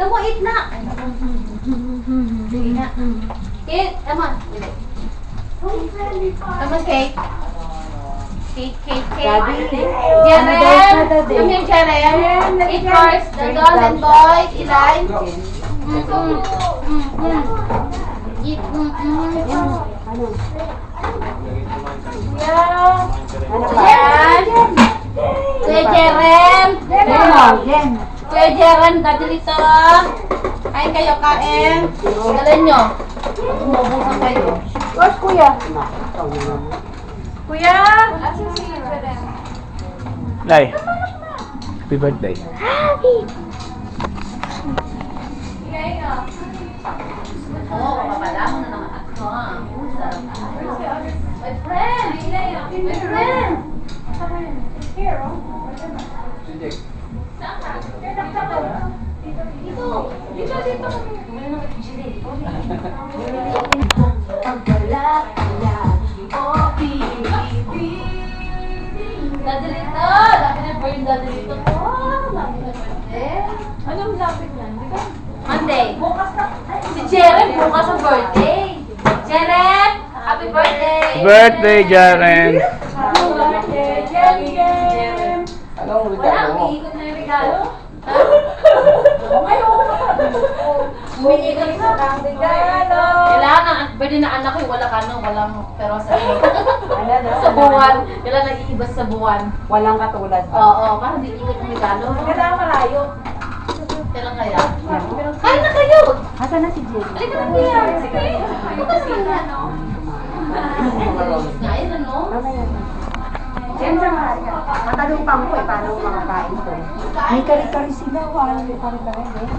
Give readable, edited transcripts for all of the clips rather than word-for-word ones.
Kamu eat na. Sige na. Eat, come on. Come on, cake. Cake. Jaren, come here, Jaren. Eat first. The golden boy, Eli. Eat. Yan. Kuya Jaren. Kuya Jaren, dati dito. Kain kayo, kain. Galan nyo. Umubusan kayo. Where's Kuya? Kuya! Lai. Happy birthday. Oo, papala mo na naman ako. My friend! My friend! Dati dito! Dati na birthday dati dito. Dati na birthday. Anong lapit yan? Di ba? Monday. Si Jeren bukas ang birthday. Jeren! Happy birthday! Birthday, Jaren. Happy birthday, Jen! Anong Wala, umiikot na yung regalo. Umiikot sa Ang regalo! Kailangan, birthday na anak ko, wala ka no, walang pero sa Ano na? sa buwan. Kailangan nag-iibas sa buwan. Walang katulad. Oo, parang hindi ikot ang regalo. Kailangan malayo. Kailan kaya? Kain na kayo! Asa na si Jen? Halika na kuya! Sige! Bukas ka na, no? Nga yun, ano? Mamaya na. Jen, sa Maria. Matalumpang ko eh, paano makakain ko? May kari-kari sila. Wala may kari-kari eh.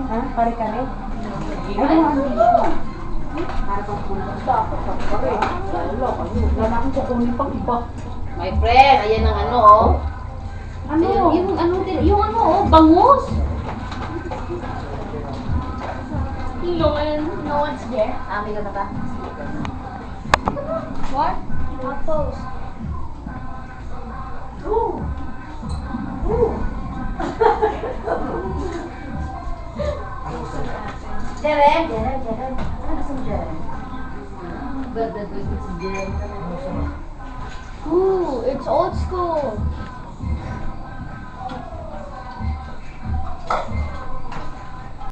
Ha? Kari-kari? Ay, mga andito. Para pang pumunta. Dapat pang kari. Wala akong kukunin pang iba. My friend, ayan ang ano, oh. Ano? Yung ano, oh, bangus. No one's there. May gata ka? What? Apples. Ooh. Jeren. Ano gusto mo, Jeren? Birthday si Jeren. Ooh, it's old school.